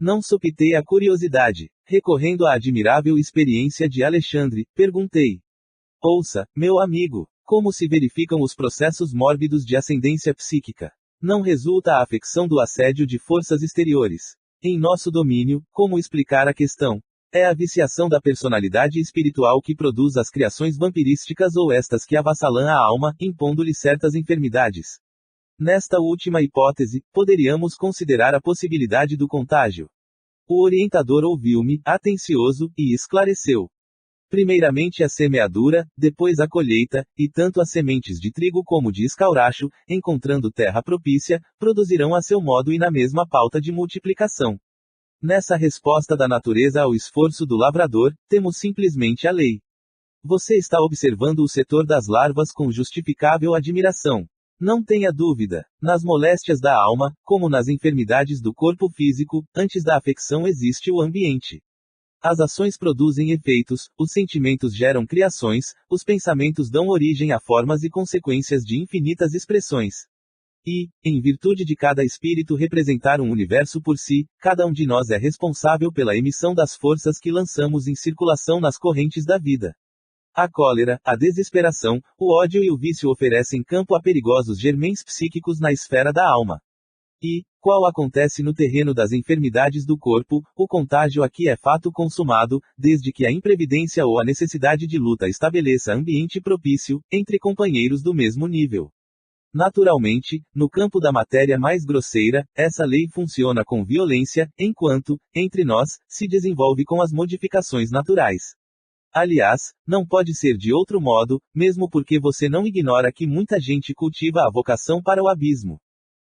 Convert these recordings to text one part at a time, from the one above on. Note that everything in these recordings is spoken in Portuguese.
Não sopitei a curiosidade. Recorrendo à admirável experiência de Alexandre, perguntei. Ouça, meu amigo, como se verificam os processos mórbidos de ascendência psíquica? Não resulta a afecção do assédio de forças exteriores. Em nosso domínio, como explicar a questão? É a viciação da personalidade espiritual que produz as criações vampirísticas ou estas que avassalam a alma, impondo-lhe certas enfermidades? Nesta última hipótese, poderíamos considerar a possibilidade do contágio. O orientador ouviu-me, atencioso, e esclareceu. Primeiramente a semeadura, depois a colheita, e tanto as sementes de trigo como de escauracho, encontrando terra propícia, produzirão a seu modo e na mesma pauta de multiplicação. Nessa resposta da natureza ao esforço do lavrador, temos simplesmente a lei. Você está observando o setor das larvas com justificável admiração. Não tenha dúvida, nas moléstias da alma, como nas enfermidades do corpo físico, antes da afecção existe o ambiente. As ações produzem efeitos, os sentimentos geram criações, os pensamentos dão origem a formas e consequências de infinitas expressões. E, em virtude de cada espírito representar um universo por si, cada um de nós é responsável pela emissão das forças que lançamos em circulação nas correntes da vida. A cólera, a desesperação, o ódio e o vício oferecem campo a perigosos germens psíquicos na esfera da alma. E, qual acontece no terreno das enfermidades do corpo, o contágio aqui é fato consumado, desde que a imprevidência ou a necessidade de luta estabeleça ambiente propício, entre companheiros do mesmo nível. Naturalmente, no campo da matéria mais grosseira, essa lei funciona com violência, enquanto, entre nós, se desenvolve com as modificações naturais. Aliás, não pode ser de outro modo, mesmo porque você não ignora que muita gente cultiva a vocação para o abismo.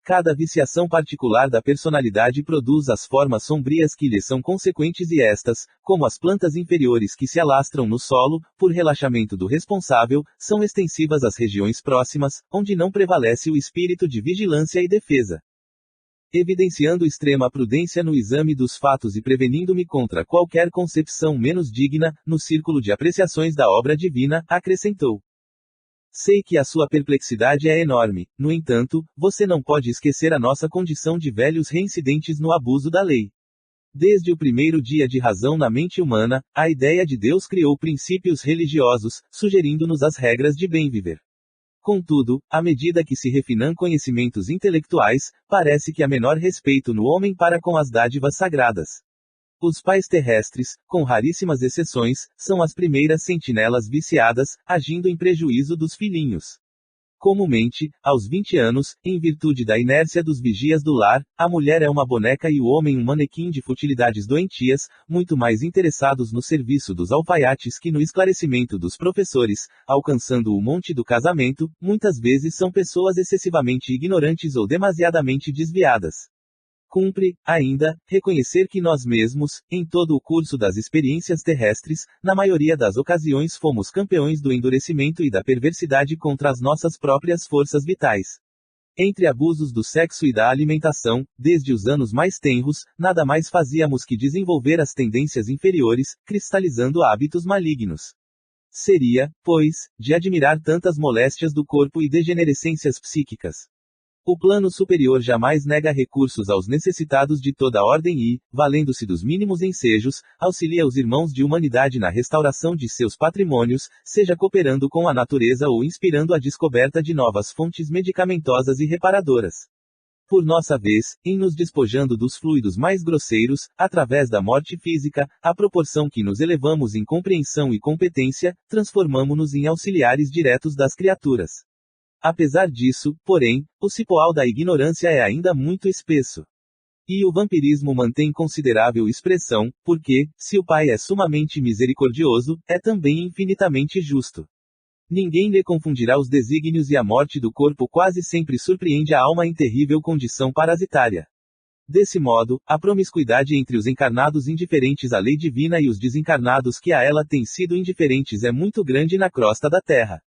Cada viciação particular da personalidade produz as formas sombrias que lhe são consequentes e estas, como as plantas inferiores que se alastram no solo, por relaxamento do responsável, são extensivas às regiões próximas, onde não prevalece o espírito de vigilância e defesa. Evidenciando extrema prudência no exame dos fatos e prevenindo-me contra qualquer concepção menos digna, no círculo de apreciações da obra divina, acrescentou. Sei que a sua perplexidade é enorme, no entanto, você não pode esquecer a nossa condição de velhos reincidentes no abuso da lei. Desde o primeiro dia de razão na mente humana, a ideia de Deus criou princípios religiosos, sugerindo-nos as regras de bem viver. Contudo, à medida que se refinam conhecimentos intelectuais, parece que há menor respeito no homem para com as dádivas sagradas. Os pais terrestres, com raríssimas exceções, são as primeiras sentinelas viciadas, agindo em prejuízo dos filhinhos. Comumente, aos 20 anos, em virtude da inércia dos vigias do lar, a mulher é uma boneca e o homem um manequim de futilidades doentias, muito mais interessados no serviço dos alfaiates que no esclarecimento dos professores, alcançando o monte do casamento, muitas vezes são pessoas excessivamente ignorantes ou demasiadamente desviadas. Cumpre, ainda, reconhecer que nós mesmos, em todo o curso das experiências terrestres, na maioria das ocasiões fomos campeões do endurecimento e da perversidade contra as nossas próprias forças vitais. Entre abusos do sexo e da alimentação, desde os anos mais tenros, nada mais fazíamos que desenvolver as tendências inferiores, cristalizando hábitos malignos. Seria, pois, de admirar tantas moléstias do corpo e degenerescências psíquicas. O plano superior jamais nega recursos aos necessitados de toda ordem e, valendo-se dos mínimos ensejos, auxilia os irmãos de humanidade na restauração de seus patrimônios, seja cooperando com a natureza ou inspirando a descoberta de novas fontes medicamentosas e reparadoras. Por nossa vez, em nos despojando dos fluidos mais grosseiros, através da morte física, à proporção que nos elevamos em compreensão e competência, transformamo-nos em auxiliares diretos das criaturas. Apesar disso, porém, o cipoal da ignorância é ainda muito espesso. E o vampirismo mantém considerável expressão, porque, se o Pai é sumamente misericordioso, é também infinitamente justo. Ninguém lhe confundirá os desígnios e a morte do corpo quase sempre surpreende a alma em terrível condição parasitária. Desse modo, a promiscuidade entre os encarnados indiferentes à lei divina e os desencarnados que a ela têm sido indiferentes é muito grande na crosta da terra.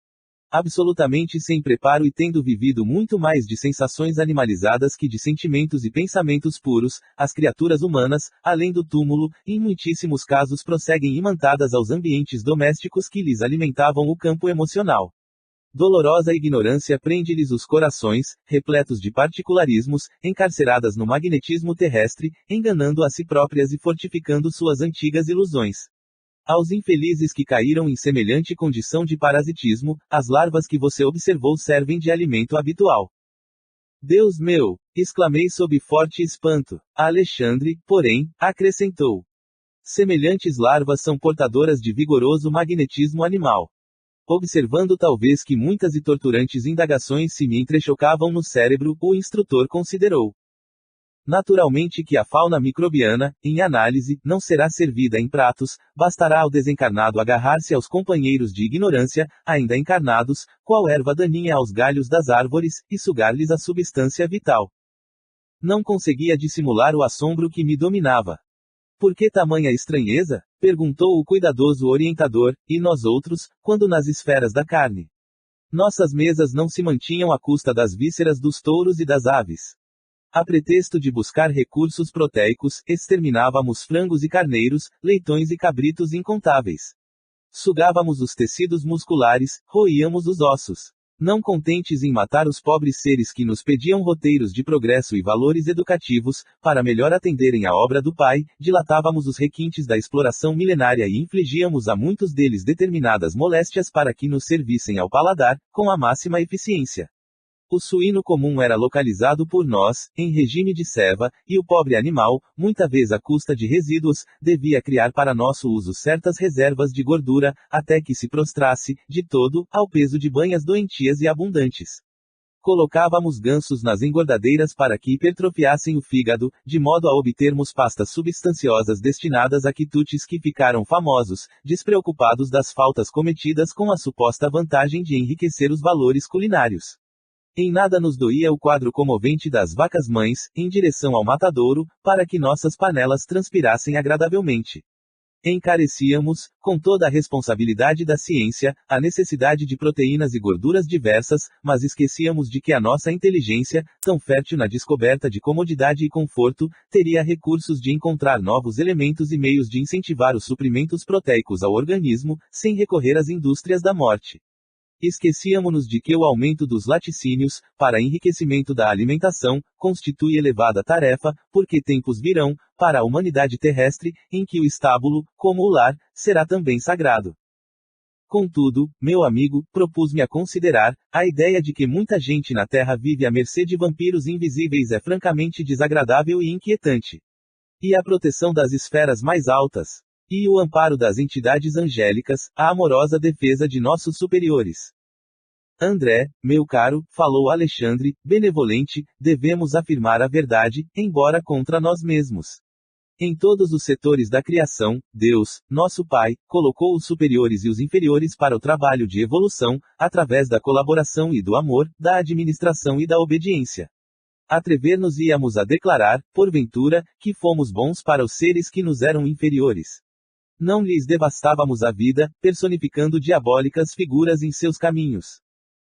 Absolutamente sem preparo e tendo vivido muito mais de sensações animalizadas que de sentimentos e pensamentos puros, as criaturas humanas, além do túmulo, em muitíssimos casos prosseguem imantadas aos ambientes domésticos que lhes alimentavam o campo emocional. Dolorosa ignorância prende-lhes os corações, repletos de particularismos, encarceradas no magnetismo terrestre, enganando a si próprias e fortificando suas antigas ilusões. Aos infelizes que caíram em semelhante condição de parasitismo, as larvas que você observou servem de alimento habitual. Deus meu! Exclamei sob forte espanto. Alexandre, porém, acrescentou. Semelhantes larvas são portadoras de vigoroso magnetismo animal. Observando talvez que muitas e torturantes indagações se me entrechocavam no cérebro, o instrutor considerou. Naturalmente que a fauna microbiana, em análise, não será servida em pratos, bastará ao desencarnado agarrar-se aos companheiros de ignorância, ainda encarnados, qual erva daninha aos galhos das árvores, e sugar-lhes a substância vital. Não conseguia dissimular o assombro que me dominava. Por que tamanha estranheza? Perguntou o cuidadoso orientador, e nós outros, quando nas esferas da carne. Nossas mesas não se mantinham à custa das vísceras dos touros e das aves. A pretexto de buscar recursos proteicos, exterminávamos frangos e carneiros, leitões e cabritos incontáveis. Sugávamos os tecidos musculares, roíamos os ossos. Não contentes em matar os pobres seres que nos pediam roteiros de progresso e valores educativos, para melhor atenderem à obra do Pai, dilatávamos os requintes da exploração milenária e infligíamos a muitos deles determinadas moléstias para que nos servissem ao paladar, com a máxima eficiência. O suíno comum era localizado por nós, em regime de ceva, e o pobre animal, muita vez à custa de resíduos, devia criar para nosso uso certas reservas de gordura, até que se prostrasse, de todo, ao peso de banhas doentias e abundantes. Colocávamos gansos nas engordadeiras para que hipertrofiassem o fígado, de modo a obtermos pastas substanciosas destinadas a quitutes que ficaram famosos, despreocupados das faltas cometidas com a suposta vantagem de enriquecer os valores culinários. Em nada nos doía o quadro comovente das vacas-mães, em direção ao matadouro, para que nossas panelas transpirassem agradavelmente. Encarecíamos, com toda a responsabilidade da ciência, a necessidade de proteínas e gorduras diversas, mas esquecíamos de que a nossa inteligência, tão fértil na descoberta de comodidade e conforto, teria recursos de encontrar novos elementos e meios de incentivar os suprimentos proteicos ao organismo, sem recorrer às indústrias da morte. Esquecíamos-nos de que o aumento dos laticínios, para enriquecimento da alimentação, constitui elevada tarefa, porque tempos virão, para a humanidade terrestre, em que o estábulo, como o lar, será também sagrado. Contudo, meu amigo, propus-me a considerar, a ideia de que muita gente na Terra vive à mercê de vampiros invisíveis é francamente desagradável e inquietante. E a proteção das esferas mais altas? E o amparo das entidades angélicas, a amorosa defesa de nossos superiores. André, meu caro, falou Alexandre, benevolente, devemos afirmar a verdade, embora contra nós mesmos. Em todos os setores da criação, Deus, nosso Pai, colocou os superiores e os inferiores para o trabalho de evolução, através da colaboração e do amor, da administração e da obediência. Atrever-nos-íamos a declarar, porventura, que fomos bons para os seres que nos eram inferiores. Não lhes devastávamos a vida, personificando diabólicas figuras em seus caminhos.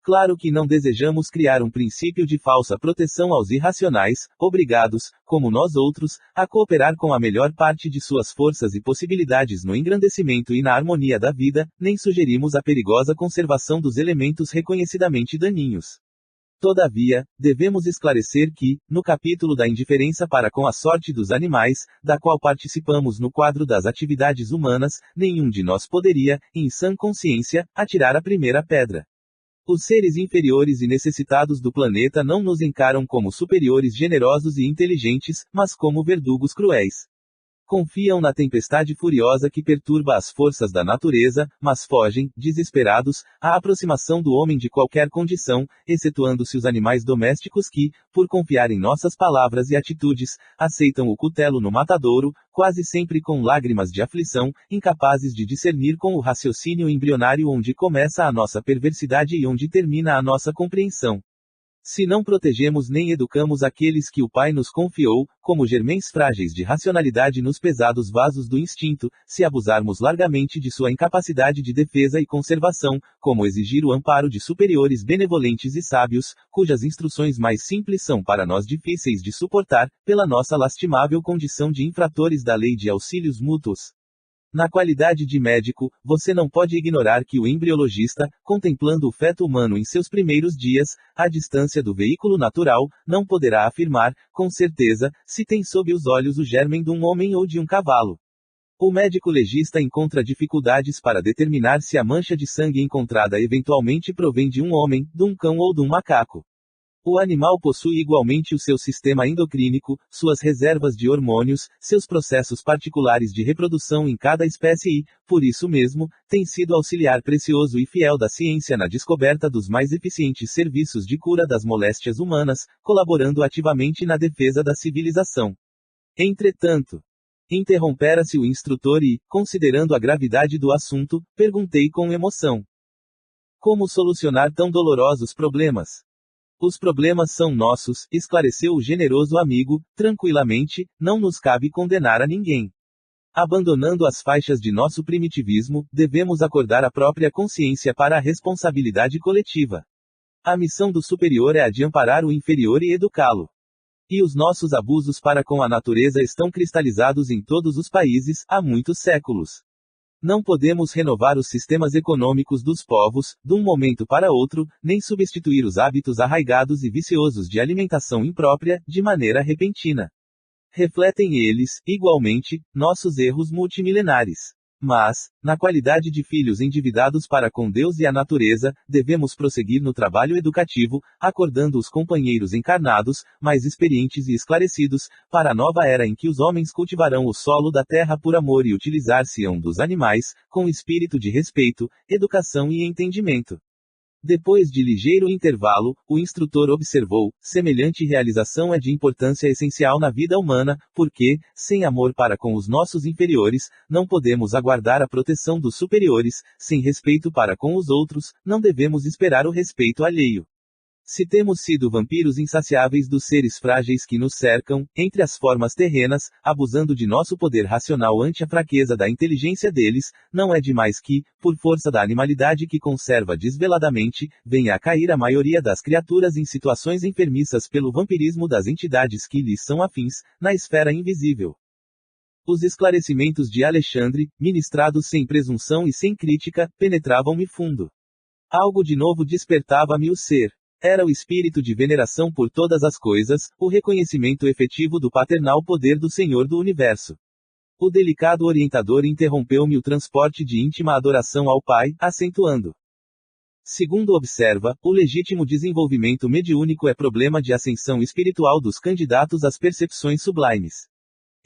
Claro que não desejamos criar um princípio de falsa proteção aos irracionais, obrigados, como nós outros, a cooperar com a melhor parte de suas forças e possibilidades no engrandecimento e na harmonia da vida, nem sugerimos a perigosa conservação dos elementos reconhecidamente daninhos. Todavia, devemos esclarecer que, no capítulo da indiferença para com a sorte dos animais, da qual participamos no quadro das atividades humanas, nenhum de nós poderia, em sã consciência, atirar a primeira pedra. Os seres inferiores e necessitados do planeta não nos encaram como superiores generosos e inteligentes, mas como verdugos cruéis. Confiam na tempestade furiosa que perturba as forças da natureza, mas fogem, desesperados, à aproximação do homem de qualquer condição, excetuando-se os animais domésticos que, por confiar em nossas palavras e atitudes, aceitam o cutelo no matadouro, quase sempre com lágrimas de aflição, incapazes de discernir com o raciocínio embrionário onde começa a nossa perversidade e onde termina a nossa compreensão. Se não protegemos nem educamos aqueles que o Pai nos confiou, como germens frágeis de racionalidade nos pesados vasos do instinto, se abusarmos largamente de sua incapacidade de defesa e conservação, como exigir o amparo de superiores benevolentes e sábios, cujas instruções mais simples são para nós difíceis de suportar, pela nossa lastimável condição de infratores da lei de auxílios mútuos. Na qualidade de médico, você não pode ignorar que o embriologista, contemplando o feto humano em seus primeiros dias, à distância do veículo natural, não poderá afirmar, com certeza, se tem sob os olhos o germen de um homem ou de um cavalo. O médico legista encontra dificuldades para determinar se a mancha de sangue encontrada eventualmente provém de um homem, de um cão ou de um macaco. O animal possui igualmente o seu sistema endocrínico, suas reservas de hormônios, seus processos particulares de reprodução em cada espécie e, por isso mesmo, tem sido auxiliar precioso e fiel da ciência na descoberta dos mais eficientes serviços de cura das moléstias humanas, colaborando ativamente na defesa da civilização. Entretanto, interrompera-se o instrutor e, considerando a gravidade do assunto, perguntei com emoção: como solucionar tão dolorosos problemas? Os problemas são nossos, esclareceu o generoso amigo, tranquilamente, não nos cabe condenar a ninguém. Abandonando as faixas de nosso primitivismo, devemos acordar a própria consciência para a responsabilidade coletiva. A missão do superior é a de amparar o inferior e educá-lo. E os nossos abusos para com a natureza estão cristalizados em todos os países, há muitos séculos. Não podemos renovar os sistemas econômicos dos povos, de um momento para outro, nem substituir os hábitos arraigados e viciosos de alimentação imprópria, de maneira repentina. Refletem eles, igualmente, nossos erros multimilenares. Mas, na qualidade de filhos endividados para com Deus e a natureza, devemos prosseguir no trabalho educativo, acordando os companheiros encarnados, mais experientes e esclarecidos, para a nova era em que os homens cultivarão o solo da terra por amor e utilizar-se-ão dos animais, com espírito de respeito, educação e entendimento. Depois de ligeiro intervalo, o instrutor observou: semelhante realização é de importância essencial na vida humana, porque, sem amor para com os nossos inferiores, não podemos aguardar a proteção dos superiores, sem respeito para com os outros, não devemos esperar o respeito alheio. Se temos sido vampiros insaciáveis dos seres frágeis que nos cercam, entre as formas terrenas, abusando de nosso poder racional ante a fraqueza da inteligência deles, não é demais que, por força da animalidade que conserva desveladamente, venha a cair a maioria das criaturas em situações enfermiças pelo vampirismo das entidades que lhes são afins, na esfera invisível. Os esclarecimentos de Alexandre, ministrados sem presunção e sem crítica, penetravam-me fundo. Algo de novo despertava-me o ser. Era o espírito de veneração por todas as coisas, o reconhecimento efetivo do paternal poder do Senhor do Universo. O delicado orientador interrompeu-me o transporte de íntima adoração ao Pai, acentuando: segundo observa, o legítimo desenvolvimento mediúnico é problema de ascensão espiritual dos candidatos às percepções sublimes.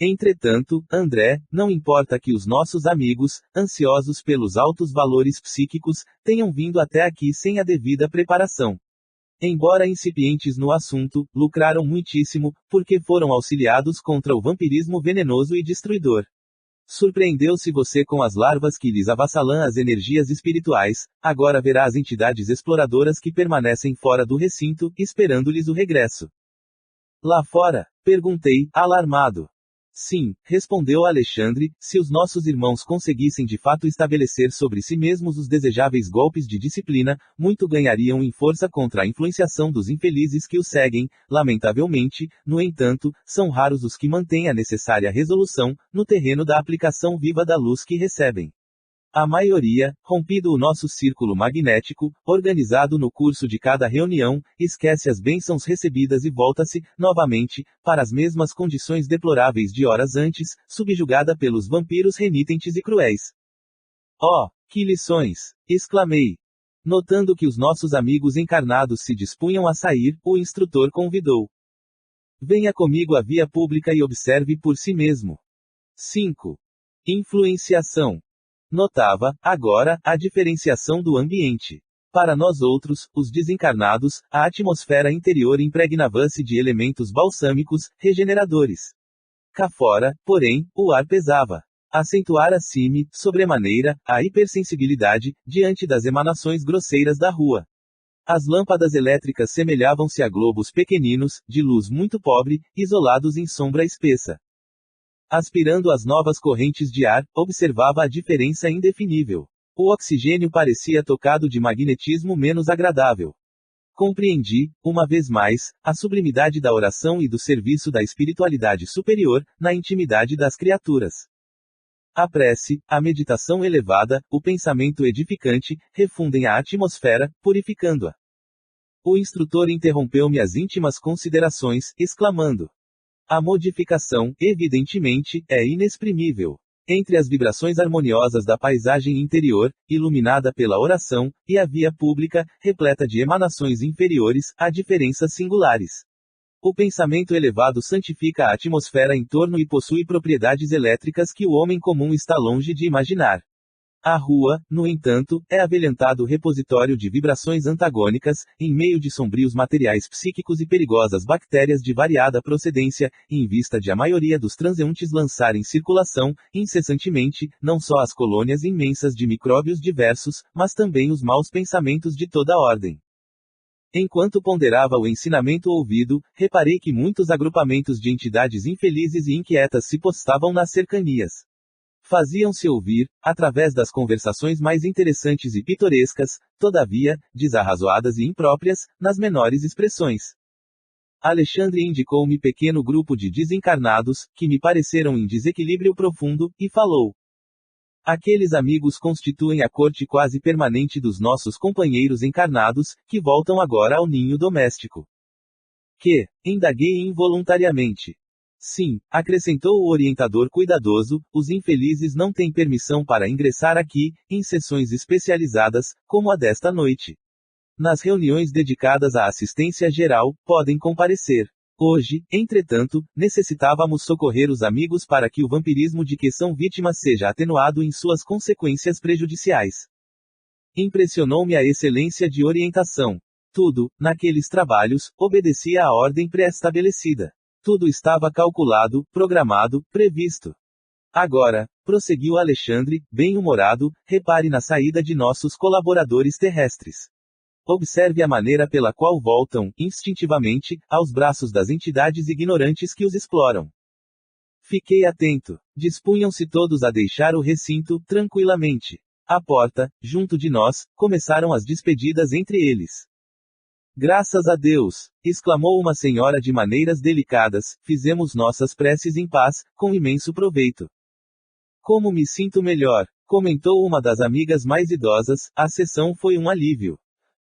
Entretanto, André, não importa que os nossos amigos, ansiosos pelos altos valores psíquicos, tenham vindo até aqui sem a devida preparação. Embora incipientes no assunto, lucraram muitíssimo, porque foram auxiliados contra o vampirismo venenoso e destruidor. Surpreendeu-se você com as larvas que lhes avassalam as energias espirituais, agora verá as entidades exploradoras que permanecem fora do recinto, esperando-lhes o regresso. Lá fora? Perguntei, alarmado. Sim, respondeu Alexandre, se os nossos irmãos conseguissem de fato estabelecer sobre si mesmos os desejáveis golpes de disciplina, muito ganhariam em força contra a influenciação dos infelizes que os seguem. Lamentavelmente, no entanto, são raros os que mantêm a necessária resolução, no terreno da aplicação viva da luz que recebem. A maioria, rompido o nosso círculo magnético, organizado no curso de cada reunião, esquece as bênçãos recebidas e volta-se, novamente, para as mesmas condições deploráveis de horas antes, subjugada pelos vampiros renitentes e cruéis. Oh, que lições! Exclamei. Notando que os nossos amigos encarnados se dispunham a sair, o instrutor convidou: venha comigo à via pública e observe por si mesmo. 5. Influenciação. Notava, agora, a diferenciação do ambiente. Para nós outros, os desencarnados, a atmosfera interior impregnava-se de elementos balsâmicos, regeneradores. Cá fora, porém, o ar pesava. Acentuara-se-me, sobremaneira, a hipersensibilidade, diante das emanações grosseiras da rua. As lâmpadas elétricas semelhavam-se a globos pequeninos, de luz muito pobre, isolados em sombra espessa. Aspirando as novas correntes de ar, observava a diferença indefinível. O oxigênio parecia tocado de magnetismo menos agradável. Compreendi, uma vez mais, a sublimidade da oração e do serviço da espiritualidade superior, na intimidade das criaturas. A prece, a meditação elevada, o pensamento edificante, refundem a atmosfera, purificando-a. O instrutor interrompeu-me as íntimas considerações, exclamando: a modificação, evidentemente, é inexprimível. Entre as vibrações harmoniosas da paisagem interior, iluminada pela oração, e a via pública, repleta de emanações inferiores, há diferenças singulares. O pensamento elevado santifica a atmosfera em torno e possui propriedades elétricas que o homem comum está longe de imaginar. A rua, no entanto, é avelhantado repositório de vibrações antagônicas, em meio de sombrios materiais psíquicos e perigosas bactérias de variada procedência, em vista de a maioria dos transeuntes lançar em circulação, incessantemente, não só as colônias imensas de micróbios diversos, mas também os maus pensamentos de toda ordem. Enquanto ponderava o ensinamento ouvido, reparei que muitos agrupamentos de entidades infelizes e inquietas se postavam nas cercanias. Faziam-se ouvir, através das conversações mais interessantes e pitorescas, todavia, desarrazoadas e impróprias, nas menores expressões. Alexandre indicou-me pequeno grupo de desencarnados, que me pareceram em desequilíbrio profundo, e falou: aqueles amigos constituem a corte quase permanente dos nossos companheiros encarnados, que voltam agora ao ninho doméstico. Que? Indaguei involuntariamente. Sim, acrescentou o orientador cuidadoso, os infelizes não têm permissão para ingressar aqui, em sessões especializadas, como a desta noite. Nas reuniões dedicadas à assistência geral, podem comparecer. Hoje, entretanto, necessitávamos socorrer os amigos para que o vampirismo de que são vítimas seja atenuado em suas consequências prejudiciais. Impressionou-me a excelência de orientação. Tudo, naqueles trabalhos, obedecia à ordem pré-estabelecida. Tudo estava calculado, programado, previsto. Agora, prosseguiu Alexandre, bem-humorado, repare na saída de nossos colaboradores terrestres. Observe a maneira pela qual voltam, instintivamente, aos braços das entidades ignorantes que os exploram. Fiquei atento. Dispunham-se todos a deixar o recinto, tranquilamente. À porta, junto de nós, começaram as despedidas entre eles. Graças a Deus! Exclamou uma senhora de maneiras delicadas, fizemos nossas preces em paz, com imenso proveito. Como me sinto melhor! Comentou uma das amigas mais idosas, a sessão foi um alívio.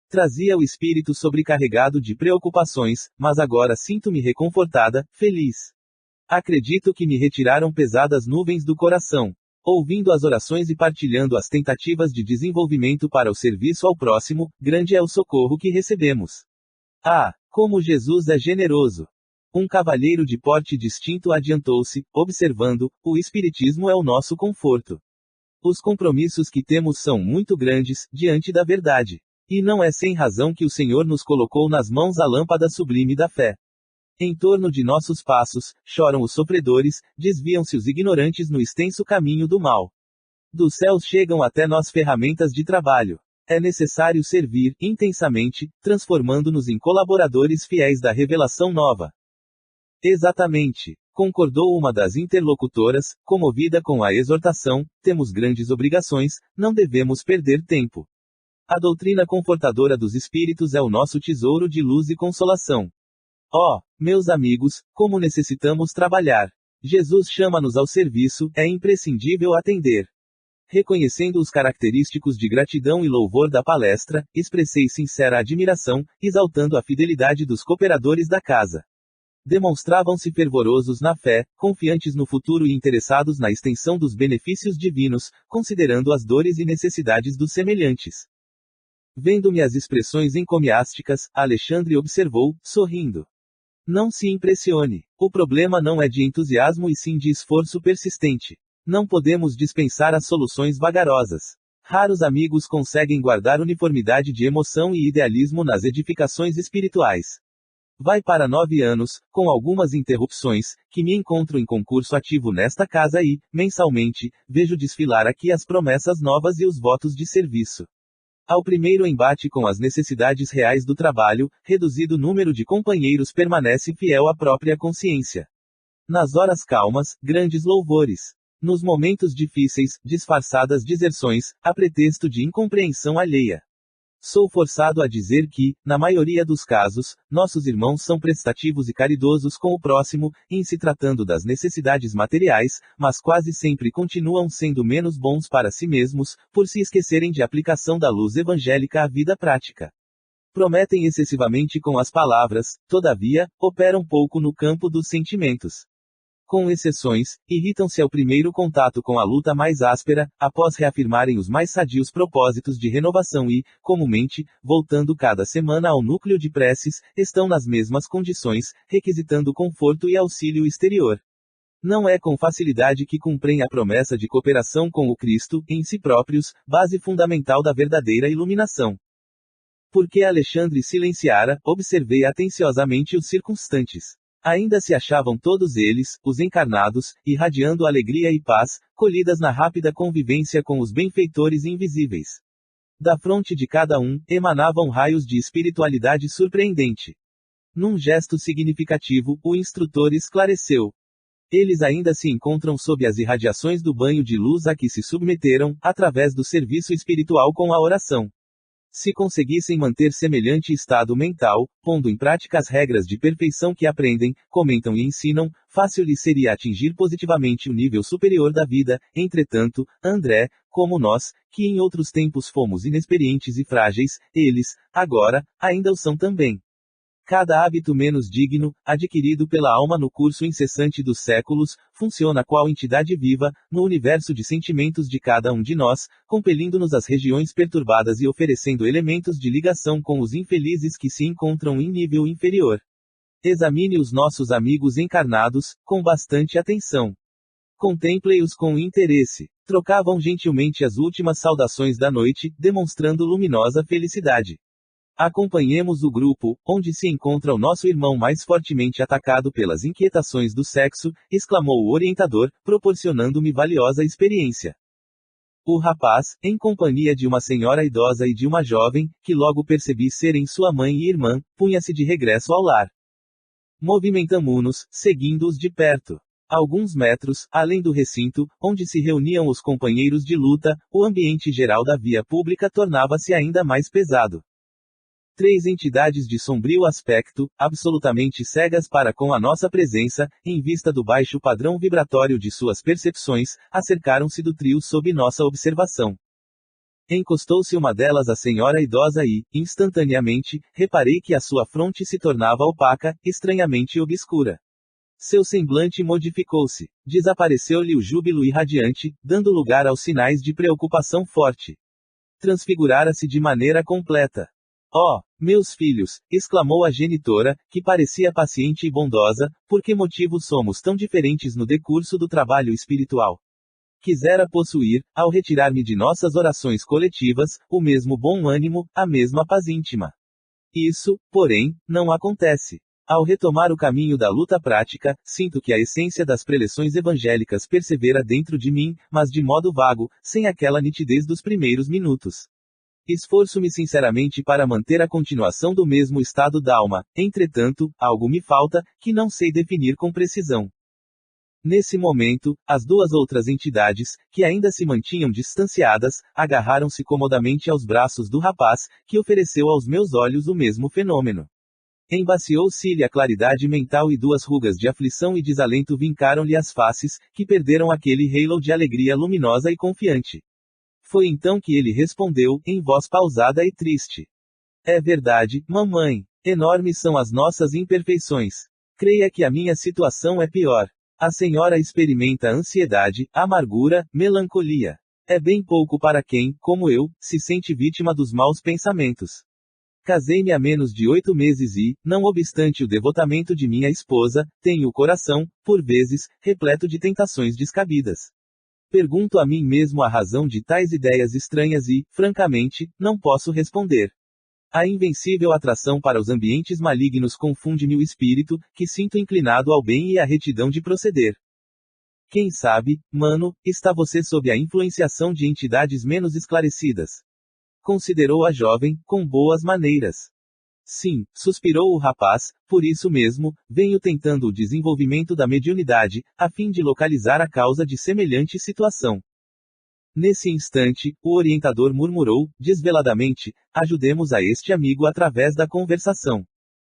Trazia o espírito sobrecarregado de preocupações, mas agora sinto-me reconfortada, feliz. Acredito que me retiraram pesadas nuvens do coração. Ouvindo as orações e partilhando as tentativas de desenvolvimento para o serviço ao próximo, grande é o socorro que recebemos. Ah, como Jesus é generoso! Um cavalheiro de porte distinto adiantou-se, observando: o Espiritismo é o nosso conforto. Os compromissos que temos são muito grandes, diante da verdade. E não é sem razão que o Senhor nos colocou nas mãos a lâmpada sublime da fé. Em torno de nossos passos, choram os sofredores, desviam-se os ignorantes no extenso caminho do mal. Dos céus chegam até nós ferramentas de trabalho. É necessário servir, intensamente, transformando-nos em colaboradores fiéis da revelação nova. Exatamente. Concordou uma das interlocutoras, comovida com a exortação: temos grandes obrigações, não devemos perder tempo. A doutrina confortadora dos espíritos é o nosso tesouro de luz e consolação. Oh, meus amigos, como necessitamos trabalhar! Jesus chama-nos ao serviço, é imprescindível atender. Reconhecendo os característicos de gratidão e louvor da palestra, expressei sincera admiração, exaltando a fidelidade dos cooperadores da casa. Demonstravam-se fervorosos na fé, confiantes no futuro e interessados na extensão dos benefícios divinos, considerando as dores e necessidades dos semelhantes. Vendo-me as expressões encomiásticas, Alexandre observou, sorrindo: não se impressione. O problema não é de entusiasmo e sim de esforço persistente. Não podemos dispensar as soluções vagarosas. Raros amigos conseguem guardar uniformidade de emoção e idealismo nas edificações espirituais. Vai para 9 anos, com algumas interrupções, que me encontro em concurso ativo nesta casa e, mensalmente, vejo desfilar aqui as promessas novas e os votos de serviço. Ao primeiro embate com as necessidades reais do trabalho, reduzido número de companheiros permanece fiel à própria consciência. Nas horas calmas, grandes louvores. Nos momentos difíceis, disfarçadas deserções, a pretexto de incompreensão alheia. Sou forçado a dizer que, na maioria dos casos, nossos irmãos são prestativos e caridosos com o próximo, em se tratando das necessidades materiais, mas quase sempre continuam sendo menos bons para si mesmos, por se esquecerem de aplicação da luz evangélica à vida prática. Prometem excessivamente com as palavras, todavia, operam pouco no campo dos sentimentos. Com exceções, irritam-se ao primeiro contato com a luta mais áspera, após reafirmarem os mais sadios propósitos de renovação e, comumente, voltando cada semana ao núcleo de preces, estão nas mesmas condições, requisitando conforto e auxílio exterior. Não é com facilidade que cumprem a promessa de cooperação com o Cristo, em si próprios, base fundamental da verdadeira iluminação. Porque Alexandre silenciara, observei atenciosamente os circunstantes. Ainda se achavam todos eles, os encarnados, irradiando alegria e paz, colhidas na rápida convivência com os benfeitores invisíveis. Da fronte de cada um, emanavam raios de espiritualidade surpreendente. Num gesto significativo, o instrutor esclareceu. Eles ainda se encontram sob as irradiações do banho de luz a que se submeteram, através do serviço espiritual com a oração. Se conseguissem manter semelhante estado mental, pondo em prática as regras de perfeição que aprendem, comentam e ensinam, fácil lhes seria atingir positivamente o nível superior da vida. Entretanto, André, como nós, que em outros tempos fomos inexperientes e frágeis, eles, agora, ainda o são também. Cada hábito menos digno, adquirido pela alma no curso incessante dos séculos, funciona qual entidade viva, no universo de sentimentos de cada um de nós, compelindo-nos às regiões perturbadas e oferecendo elementos de ligação com os infelizes que se encontram em nível inferior. Examine os nossos amigos encarnados, com bastante atenção. Contemple-os com interesse. Trocavam gentilmente as últimas saudações da noite, demonstrando luminosa felicidade. Acompanhemos o grupo, onde se encontra o nosso irmão mais fortemente atacado pelas inquietações do sexo, exclamou o orientador, proporcionando-me valiosa experiência. O rapaz, em companhia de uma senhora idosa e de uma jovem, que logo percebi serem sua mãe e irmã, punha-se de regresso ao lar. Movimentamo-nos, seguindo-os de perto. Alguns metros, além do recinto, onde se reuniam os companheiros de luta, o ambiente geral da via pública tornava-se ainda mais pesado. 3 entidades de sombrio aspecto, absolutamente cegas para com a nossa presença, em vista do baixo padrão vibratório de suas percepções, acercaram-se do trio sob nossa observação. Encostou-se uma delas à senhora idosa e, instantaneamente, reparei que a sua fronte se tornava opaca, estranhamente obscura. Seu semblante modificou-se. Desapareceu-lhe o júbilo irradiante, dando lugar aos sinais de preocupação forte. Transfigurara-se de maneira completa. Oh, meus filhos, exclamou a genitora, que parecia paciente e bondosa, por que motivo somos tão diferentes no decurso do trabalho espiritual? Quisera possuir, ao retirar-me de nossas orações coletivas, o mesmo bom ânimo, a mesma paz íntima. Isso, porém, não acontece. Ao retomar o caminho da luta prática, sinto que a essência das preleções evangélicas persevera dentro de mim, mas de modo vago, sem aquela nitidez dos primeiros minutos. Esforço-me sinceramente para manter a continuação do mesmo estado d'alma, entretanto, algo me falta, que não sei definir com precisão. Nesse momento, as 2 outras entidades, que ainda se mantinham distanciadas, agarraram-se comodamente aos braços do rapaz, que ofereceu aos meus olhos o mesmo fenômeno. Embaciou-se-lhe a claridade mental e 2 rugas de aflição e desalento vincaram-lhe as faces, que perderam aquele halo de alegria luminosa e confiante. Foi então que ele respondeu, em voz pausada e triste. É verdade, mamãe. Enormes são as nossas imperfeições. Creia que a minha situação é pior. A senhora experimenta ansiedade, amargura, melancolia. É bem pouco para quem, como eu, se sente vítima dos maus pensamentos. Casei-me há menos de 8 meses e, não obstante o devotamento de minha esposa, tenho o coração, por vezes, repleto de tentações descabidas. Pergunto a mim mesmo a razão de tais ideias estranhas e, francamente, não posso responder. A invencível atração para os ambientes malignos confunde-me o espírito, que sinto inclinado ao bem e à retidão de proceder. Quem sabe, mano, está você sob a influenciação de entidades menos esclarecidas? Considerou a jovem, com boas maneiras. Sim, suspirou o rapaz, por isso mesmo, venho tentando o desenvolvimento da mediunidade, a fim de localizar a causa de semelhante situação. Nesse instante, o orientador murmurou, desveladamente, ajudemos a este amigo através da conversação.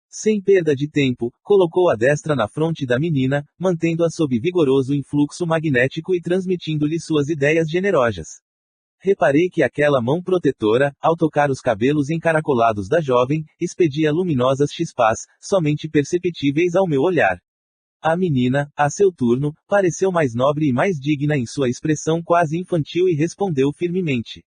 Sem perda de tempo, colocou a destra na fronte da menina, mantendo-a sob vigoroso influxo magnético e transmitindo-lhe suas ideias generosas. Reparei que aquela mão protetora, ao tocar os cabelos encaracolados da jovem, expedia luminosas chispas, somente perceptíveis ao meu olhar. A menina, a seu turno, pareceu mais nobre e mais digna em sua expressão quase infantil e respondeu firmemente.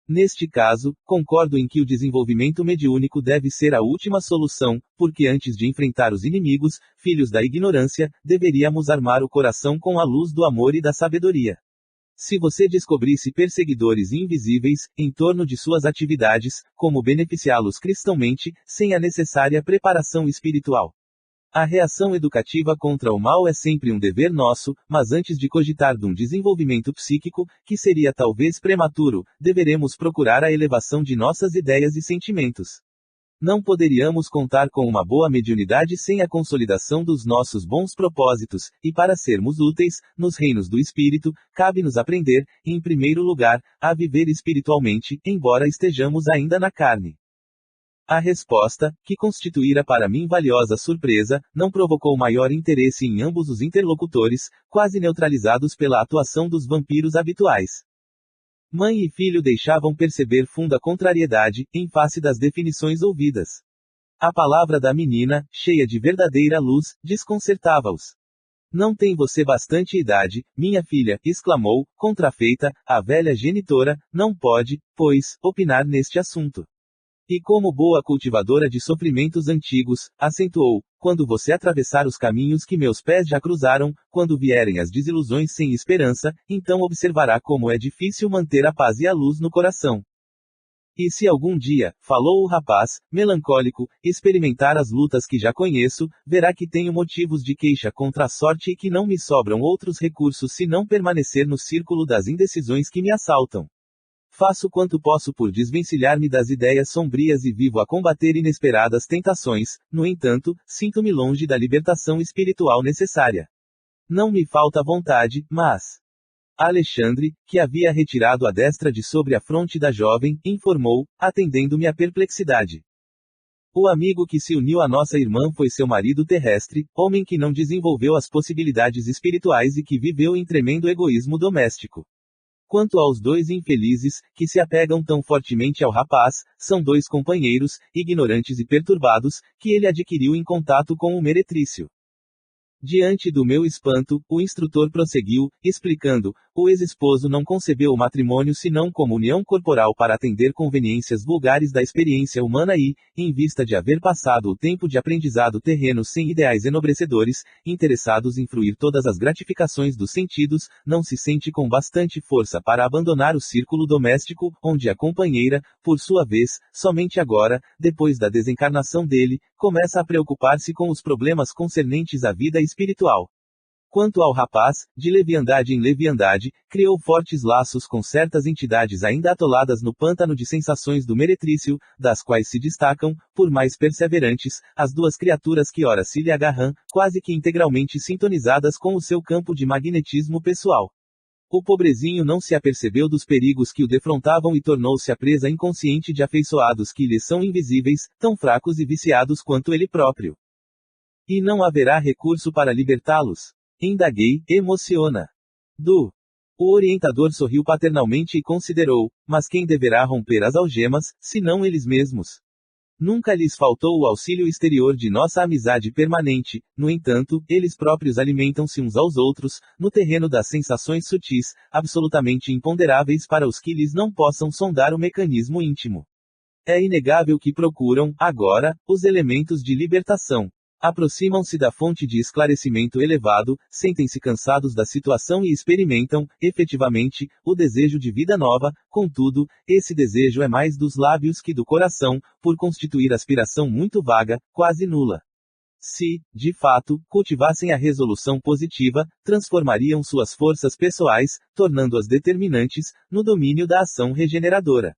Neste caso, concordo em que o desenvolvimento mediúnico deve ser a última solução, porque antes de enfrentar os inimigos, filhos da ignorância, deveríamos armar o coração com a luz do amor e da sabedoria. Se você descobrisse perseguidores invisíveis, em torno de suas atividades, como beneficiá-los cristãomente, sem a necessária preparação espiritual? A reação educativa contra o mal é sempre um dever nosso, mas antes de cogitar de um desenvolvimento psíquico, que seria talvez prematuro, deveremos procurar a elevação de nossas ideias e sentimentos. Não poderíamos contar com uma boa mediunidade sem a consolidação dos nossos bons propósitos, e para sermos úteis, nos reinos do espírito, cabe-nos aprender, em primeiro lugar, a viver espiritualmente, embora estejamos ainda na carne. A resposta, que constituíra para mim valiosa surpresa, não provocou maior interesse em ambos os interlocutores, quase neutralizados pela atuação dos vampiros habituais. Mãe e filho deixavam perceber funda contrariedade, em face das definições ouvidas. A palavra da menina, cheia de verdadeira luz, desconcertava-os. Não tem você bastante idade, minha filha, exclamou, contrafeita, a velha genitora, não pode, pois, opinar neste assunto. E como boa cultivadora de sofrimentos antigos, acentuou, quando você atravessar os caminhos que meus pés já cruzaram, quando vierem as desilusões sem esperança, então observará como é difícil manter a paz e a luz no coração. E se algum dia, falou o rapaz, melancólico, experimentar as lutas que já conheço, verá que tenho motivos de queixa contra a sorte e que não me sobram outros recursos senão permanecer no círculo das indecisões que me assaltam. Faço quanto posso por desvencilhar-me das ideias sombrias e vivo a combater inesperadas tentações, no entanto, sinto-me longe da libertação espiritual necessária. Não me falta vontade, mas... Alexandre, que havia retirado a destra de sobre a fronte da jovem, informou, atendendo-me a perplexidade. O amigo que se uniu à nossa irmã foi seu marido terrestre, homem que não desenvolveu as possibilidades espirituais e que viveu em tremendo egoísmo doméstico. Quanto aos dois infelizes, que se apegam tão fortemente ao rapaz, são dois companheiros, ignorantes e perturbados, que ele adquiriu em contato com o meretrício. Diante do meu espanto, o instrutor prosseguiu, explicando, o ex-esposo não concebeu o matrimônio senão como união corporal para atender conveniências vulgares da experiência humana e, em vista de haver passado o tempo de aprendizado terreno sem ideais enobrecedores, interessados em fruir todas as gratificações dos sentidos, não se sente com bastante força para abandonar o círculo doméstico, onde a companheira, por sua vez, somente agora, depois da desencarnação dele, começa a preocupar-se com os problemas concernentes à vida espiritual. Quanto ao rapaz, de leviandade em leviandade, criou fortes laços com certas entidades ainda atoladas no pântano de sensações do meretrício, das quais se destacam, por mais perseverantes, as duas criaturas que ora se lhe agarram, quase que integralmente sintonizadas com o seu campo de magnetismo pessoal. O pobrezinho não se apercebeu dos perigos que o defrontavam e tornou-se a presa inconsciente de afeiçoados que lhe são invisíveis, tão fracos e viciados quanto ele próprio. E não haverá recurso para libertá-los? Indaguei, emociona. O orientador sorriu paternalmente e considerou, mas quem deverá romper as algemas, senão eles mesmos? Nunca lhes faltou o auxílio exterior de nossa amizade permanente, no entanto, eles próprios alimentam-se uns aos outros, no terreno das sensações sutis, absolutamente imponderáveis para os que lhes não possam sondar o mecanismo íntimo. É inegável que procuram, agora, os elementos de libertação. Aproximam-se da fonte de esclarecimento elevado, sentem-se cansados da situação e experimentam, efetivamente, o desejo de vida nova, contudo, esse desejo é mais dos lábios que do coração, por constituir aspiração muito vaga, quase nula. Se, de fato, cultivassem a resolução positiva, transformariam suas forças pessoais, tornando-as determinantes, no domínio da ação regeneradora.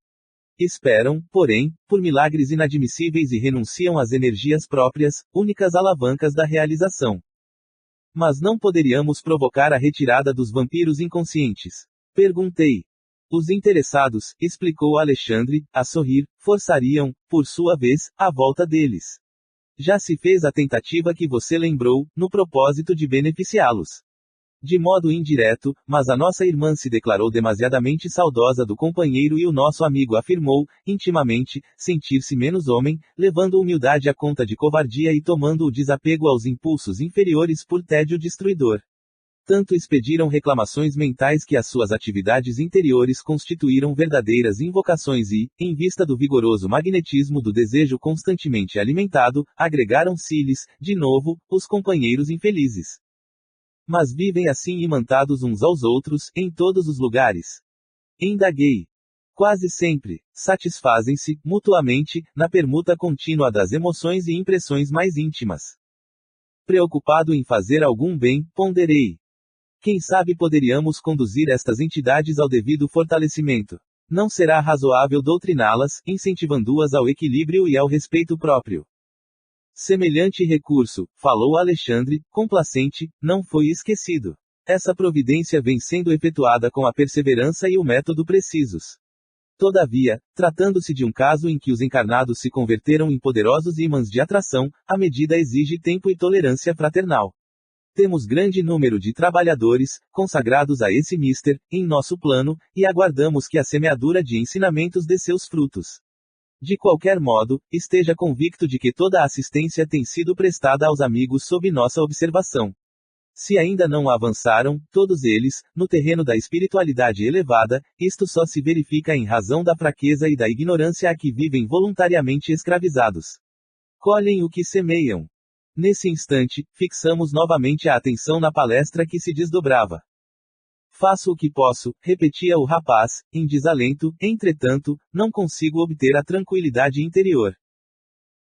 Esperam, porém, por milagres inadmissíveis e renunciam às energias próprias, únicas alavancas da realização. Mas não poderíamos provocar a retirada dos vampiros inconscientes. Perguntei. Os interessados, explicou Alexandre, a sorrir, forçariam, por sua vez, a volta deles. Já se fez a tentativa que você lembrou, no propósito de beneficiá-los. De modo indireto, mas a nossa irmã se declarou demasiadamente saudosa do companheiro e o nosso amigo afirmou, intimamente, sentir-se menos homem, levando humildade à conta de covardia e tomando o desapego aos impulsos inferiores por tédio destruidor. Tanto expediram reclamações mentais que as suas atividades interiores constituíram verdadeiras invocações e, em vista do vigoroso magnetismo do desejo constantemente alimentado, agregaram-se-lhes, de novo, os companheiros infelizes. Mas vivem assim imantados uns aos outros, em todos os lugares? Indaguei. Quase sempre, satisfazem-se, mutuamente, na permuta contínua das emoções e impressões mais íntimas. Preocupado em fazer algum bem, ponderei. Quem sabe poderíamos conduzir estas entidades ao devido fortalecimento. Não será razoável doutriná-las, incentivando-as ao equilíbrio e ao respeito próprio. Semelhante recurso, falou Alexandre, complacente, não foi esquecido. Essa providência vem sendo efetuada com a perseverança e o método precisos. Todavia, tratando-se de um caso em que os encarnados se converteram em poderosos ímãs de atração, a medida exige tempo e tolerância fraternal. Temos grande número de trabalhadores, consagrados a esse mister, em nosso plano, e aguardamos que a semeadura de ensinamentos dê seus frutos. De qualquer modo, esteja convicto de que toda a assistência tem sido prestada aos amigos sob nossa observação. Se ainda não avançaram, todos eles, no terreno da espiritualidade elevada, isto só se verifica em razão da fraqueza e da ignorância a que vivem voluntariamente escravizados. Colhem o que semeiam. Nesse instante, fixamos novamente a atenção na palestra que se desdobrava. Faço o que posso, repetia o rapaz, em desalento, entretanto, não consigo obter a tranquilidade interior.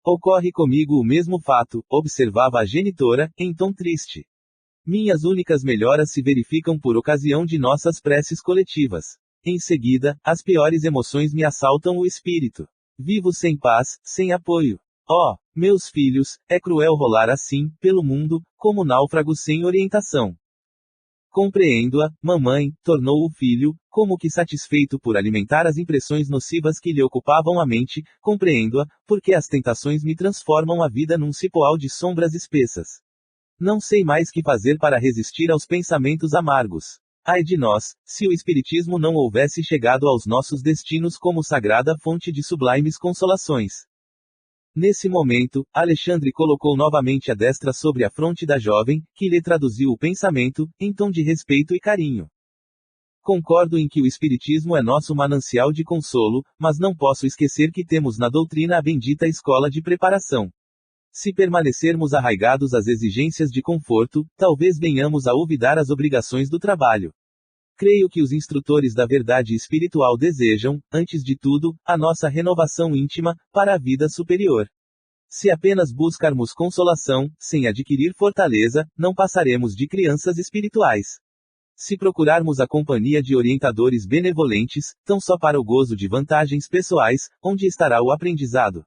Ocorre comigo o mesmo fato, observava a genitora, em tom triste. Minhas únicas melhoras se verificam por ocasião de nossas preces coletivas. Em seguida, as piores emoções me assaltam o espírito. Vivo sem paz, sem apoio. Oh, meus filhos, é cruel rolar assim, pelo mundo, como náufrago sem orientação. Compreendo-a, mamãe, tornou o filho, como que satisfeito por alimentar as impressões nocivas que lhe ocupavam a mente, compreendo-a, porque as tentações me transformam a vida num cipoal de sombras espessas. Não sei mais que fazer para resistir aos pensamentos amargos. Ai de nós, se o Espiritismo não houvesse chegado aos nossos destinos como sagrada fonte de sublimes consolações. Nesse momento, Alexandre colocou novamente a destra sobre a fronte da jovem, que lhe traduziu o pensamento, em tom de respeito e carinho. Concordo em que o Espiritismo é nosso manancial de consolo, mas não posso esquecer que temos na doutrina a bendita escola de preparação. Se permanecermos arraigados às exigências de conforto, talvez venhamos a olvidar as obrigações do trabalho. Creio que os instrutores da verdade espiritual desejam, antes de tudo, a nossa renovação íntima, para a vida superior. Se apenas buscarmos consolação, sem adquirir fortaleza, não passaremos de crianças espirituais. Se procurarmos a companhia de orientadores benevolentes, tão só para o gozo de vantagens pessoais, onde estará o aprendizado?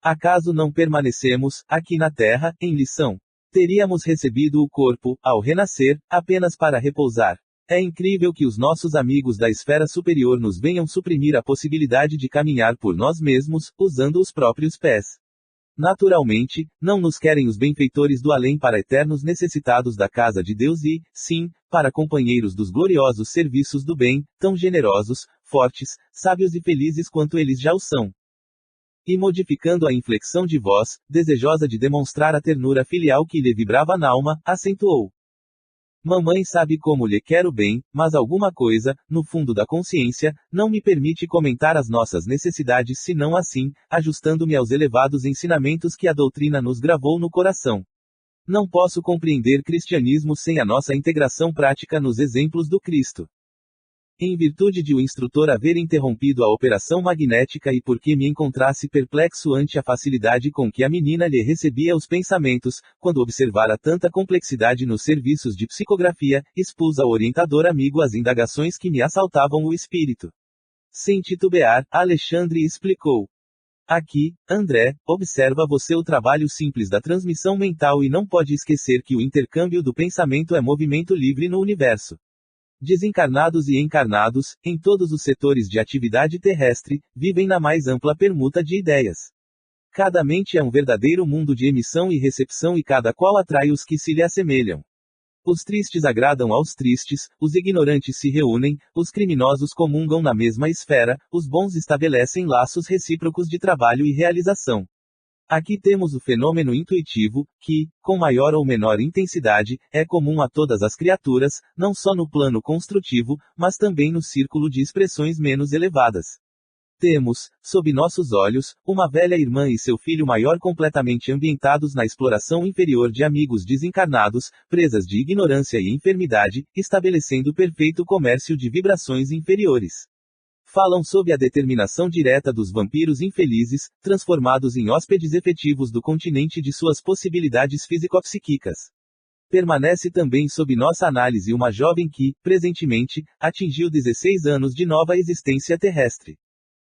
Acaso não permanecemos, aqui na Terra, em lição? Teríamos recebido o corpo, ao renascer, apenas para repousar. É incrível que os nossos amigos da esfera superior nos venham suprimir a possibilidade de caminhar por nós mesmos, usando os próprios pés. Naturalmente, não nos querem os benfeitores do além para eternos necessitados da casa de Deus e, sim, para companheiros dos gloriosos serviços do bem, tão generosos, fortes, sábios e felizes quanto eles já o são. E modificando a inflexão de voz, desejosa de demonstrar a ternura filial que lhe vibrava na alma, acentuou. Mamãe sabe como lhe quero bem, mas alguma coisa, no fundo da consciência, não me permite comentar as nossas necessidades senão assim, ajustando-me aos elevados ensinamentos que a doutrina nos gravou no coração. Não posso compreender cristianismo sem a nossa integração prática nos exemplos do Cristo. Em virtude de o instrutor haver interrompido a operação magnética e porque me encontrasse perplexo ante a facilidade com que a menina lhe recebia os pensamentos, quando observara tanta complexidade nos serviços de psicografia, expus ao orientador amigo as indagações que me assaltavam o espírito. Sem titubear, Alexandre explicou. Aqui, André, observa você o trabalho simples da transmissão mental e não pode esquecer que o intercâmbio do pensamento é movimento livre no universo. Desencarnados e encarnados, em todos os setores de atividade terrestre, vivem na mais ampla permuta de ideias. Cada mente é um verdadeiro mundo de emissão e recepção e cada qual atrai os que se lhe assemelham. Os tristes agradam aos tristes, os ignorantes se reúnem, os criminosos comungam na mesma esfera, os bons estabelecem laços recíprocos de trabalho e realização. Aqui temos o fenômeno intuitivo, que, com maior ou menor intensidade, é comum a todas as criaturas, não só no plano construtivo, mas também no círculo de expressões menos elevadas. Temos, sob nossos olhos, uma velha irmã e seu filho maior completamente ambientados na exploração inferior de amigos desencarnados, presas de ignorância e enfermidade, estabelecendo perfeito comércio de vibrações inferiores. Falam sob a determinação direta dos vampiros infelizes, transformados em hóspedes efetivos do continente de suas possibilidades físico-psíquicas. Permanece também sob nossa análise uma jovem que, presentemente, atingiu 16 anos de nova existência terrestre.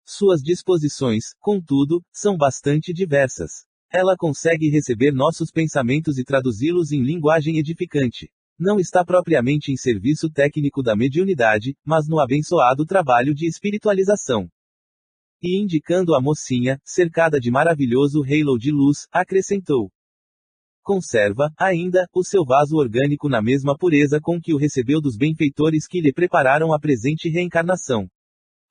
Suas disposições, contudo, são bastante diversas. Ela consegue receber nossos pensamentos e traduzi-los em linguagem edificante. Não está propriamente em serviço técnico da mediunidade, mas no abençoado trabalho de espiritualização. E indicando a mocinha, cercada de maravilhoso halo de luz, acrescentou: conserva, ainda, o seu vaso orgânico na mesma pureza com que o recebeu dos benfeitores que lhe prepararam a presente reencarnação.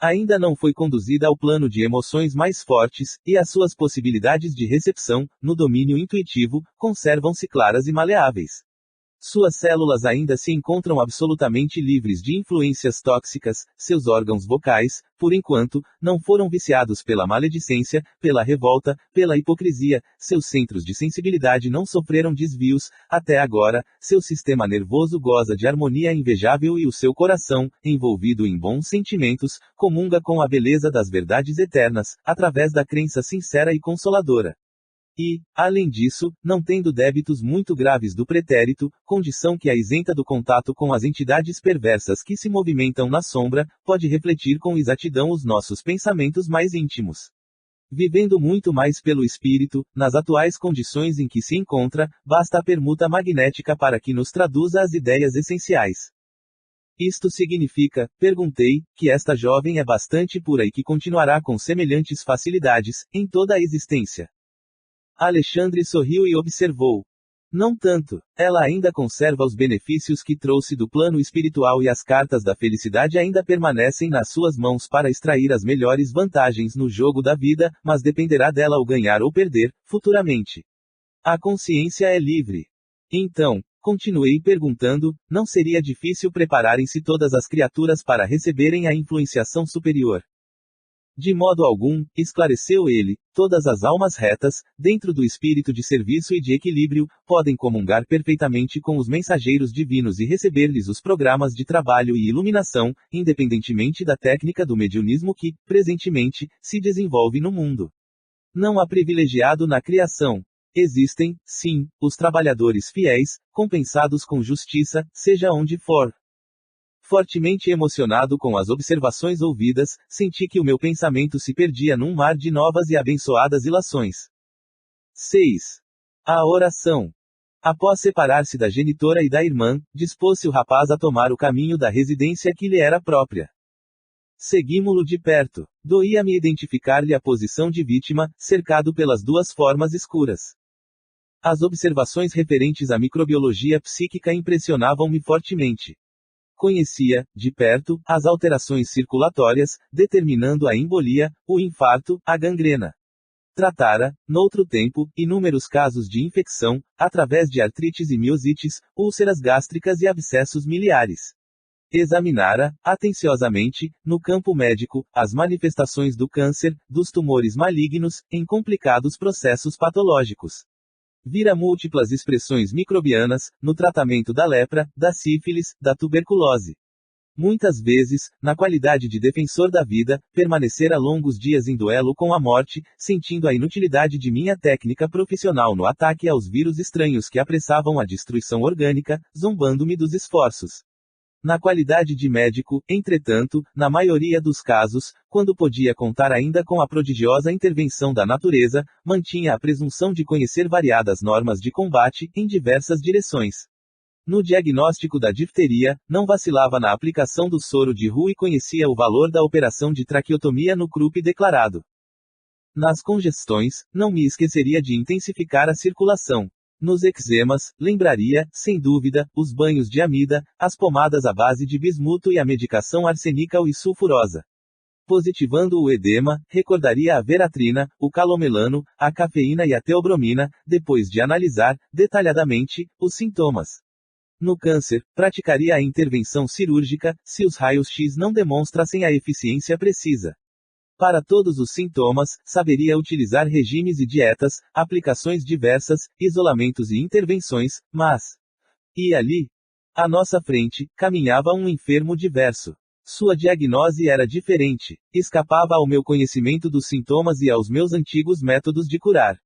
Ainda não foi conduzida ao plano de emoções mais fortes, e as suas possibilidades de recepção, no domínio intuitivo, conservam-se claras e maleáveis. Suas células ainda se encontram absolutamente livres de influências tóxicas, seus órgãos vocais, por enquanto, não foram viciados pela maledicência, pela revolta, pela hipocrisia, seus centros de sensibilidade não sofreram desvios, até agora, seu sistema nervoso goza de harmonia invejável e o seu coração, envolvido em bons sentimentos, comunga com a beleza das verdades eternas, através da crença sincera e consoladora. E, além disso, não tendo débitos muito graves do pretérito, condição que a isenta do contato com as entidades perversas que se movimentam na sombra, pode refletir com exatidão os nossos pensamentos mais íntimos. Vivendo muito mais pelo espírito, nas atuais condições em que se encontra, basta a permuta magnética para que nos traduza as ideias essenciais. Isto significa, perguntei, que esta jovem é bastante pura e que continuará com semelhantes facilidades, em toda a existência. Alexandre sorriu e observou. Não tanto. Ela ainda conserva os benefícios que trouxe do plano espiritual e as cartas da felicidade ainda permanecem nas suas mãos para extrair as melhores vantagens no jogo da vida, mas dependerá dela o ganhar ou perder, futuramente. A consciência é livre. Então, continuei perguntando, não seria difícil prepararem-se todas as criaturas para receberem a influenciação superior? De modo algum, esclareceu ele, todas as almas retas, dentro do espírito de serviço e de equilíbrio, podem comungar perfeitamente com os mensageiros divinos e receber-lhes os programas de trabalho e iluminação, independentemente da técnica do mediunismo que, presentemente, se desenvolve no mundo. Não há privilegiado na criação. Existem, sim, os trabalhadores fiéis, compensados com justiça, seja onde for. Fortemente emocionado com as observações ouvidas, senti que o meu pensamento se perdia num mar de novas e abençoadas ilações. 6. A oração. Após separar-se da genitora e da irmã, dispôs-se o rapaz a tomar o caminho da residência que lhe era própria. Seguimo-lo de perto. Doía-me identificar-lhe a posição de vítima, cercado pelas duas formas escuras. As observações referentes à microbiologia psíquica impressionavam-me fortemente. Conhecia, de perto, as alterações circulatórias, determinando a embolia, o infarto, a gangrena. Tratara, noutro tempo, inúmeros casos de infecção, através de artrites e miosites, úlceras gástricas e abscessos miliares. Examinara, atenciosamente, no campo médico, as manifestações do câncer, dos tumores malignos, em complicados processos patológicos. Vira múltiplas expressões microbianas, no tratamento da lepra, da sífilis, da tuberculose. Muitas vezes, na qualidade de defensor da vida, permanecera longos dias em duelo com a morte, sentindo a inutilidade de minha técnica profissional no ataque aos vírus estranhos que apressavam a destruição orgânica, zombando-me dos esforços. Na qualidade de médico, entretanto, na maioria dos casos, quando podia contar ainda com a prodigiosa intervenção da natureza, mantinha a presunção de conhecer variadas normas de combate, em diversas direções. No diagnóstico da difteria, não vacilava na aplicação do soro de Ru e conhecia o valor da operação de traqueotomia no Krupp declarado. Nas congestões, não me esqueceria de intensificar a circulação. Nos eczemas, lembraria, sem dúvida, os banhos de amida, as pomadas à base de bismuto e a medicação arsenícal e sulfurosa. Positivando o edema, recordaria a veratrina, o calomelano, a cafeína e a teobromina, depois de analisar, detalhadamente, os sintomas. No câncer, praticaria a intervenção cirúrgica, se os raios-X não demonstrassem a eficiência precisa. Para todos os sintomas, saberia utilizar regimes e dietas, aplicações diversas, isolamentos e intervenções, mas... E ali? À nossa frente, caminhava um enfermo diverso. Sua diagnose era diferente, escapava ao meu conhecimento dos sintomas e aos meus antigos métodos de curar.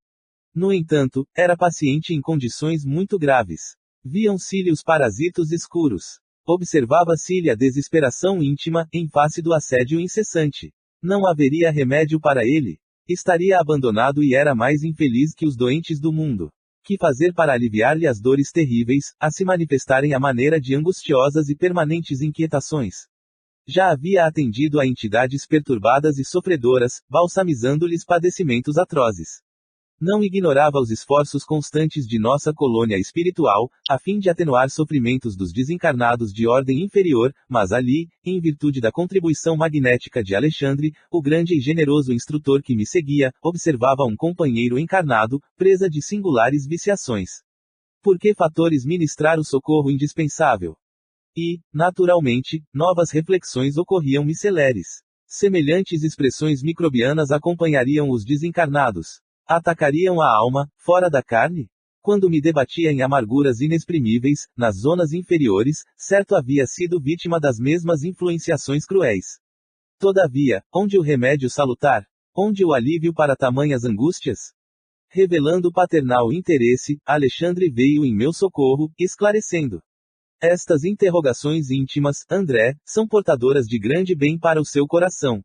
No entanto, era paciente em condições muito graves. Viam-se-lhe os parasitos escuros. Observava-se-lhe a desesperação íntima, em face do assédio incessante. Não haveria remédio para ele. Estaria abandonado e era mais infeliz que os doentes do mundo. Que fazer para aliviar-lhe as dores terríveis, a se manifestarem à maneira de angustiosas e permanentes inquietações? Já havia atendido a entidades perturbadas e sofredoras, balsamizando-lhes padecimentos atrozes. Não ignorava os esforços constantes de nossa colônia espiritual, a fim de atenuar sofrimentos dos desencarnados de ordem inferior, mas ali, em virtude da contribuição magnética de Alexandre, o grande e generoso instrutor que me seguia, observava um companheiro encarnado, presa de singulares viciações. Por que fatores ministrar o socorro indispensável? E, naturalmente, novas reflexões ocorriam-me celeres. Semelhantes expressões microbianas acompanhariam os desencarnados. Atacariam a alma, fora da carne? Quando me debatia em amarguras inexprimíveis, nas zonas inferiores, certo havia sido vítima das mesmas influenciações cruéis. Todavia, onde o remédio salutar? Onde o alívio para tamanhas angústias? Revelando paternal interesse, Alexandre veio em meu socorro, esclarecendo. Estas interrogações íntimas, André, são portadoras de grande bem para o seu coração.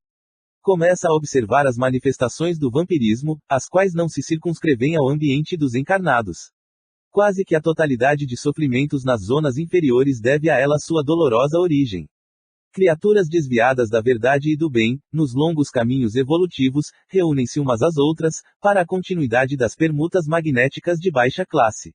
Começa a observar as manifestações do vampirismo, as quais não se circunscrevem ao ambiente dos encarnados. Quase que a totalidade de sofrimentos nas zonas inferiores deve a ela sua dolorosa origem. Criaturas desviadas da verdade e do bem, nos longos caminhos evolutivos, reúnem-se umas às outras, para a continuidade das permutas magnéticas de baixa classe.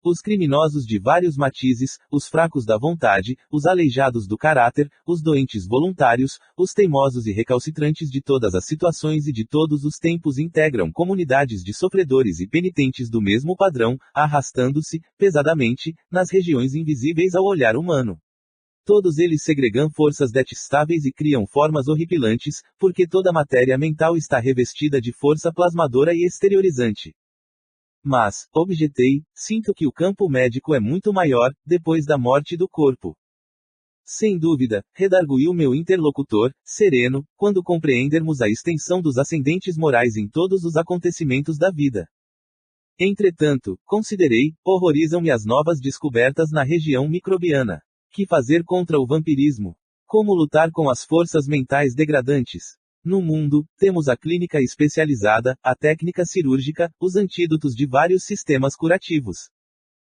Os criminosos de vários matizes, os fracos da vontade, os aleijados do caráter, os doentes voluntários, os teimosos e recalcitrantes de todas as situações e de todos os tempos integram comunidades de sofredores e penitentes do mesmo padrão, arrastando-se, pesadamente, nas regiões invisíveis ao olhar humano. Todos eles segregam forças detestáveis e criam formas horripilantes, porque toda a matéria mental está revestida de força plasmadora e exteriorizante. Mas, objetei, sinto que o campo médico é muito maior, depois da morte do corpo. Sem dúvida, redarguiu meu interlocutor, sereno, quando compreendermos a extensão dos ascendentes morais em todos os acontecimentos da vida. Entretanto, considerei, horrorizam-me as novas descobertas na região microbiana. Que fazer contra o vampirismo? Como lutar com as forças mentais degradantes? No mundo, temos a clínica especializada, a técnica cirúrgica, os antídotos de vários sistemas curativos.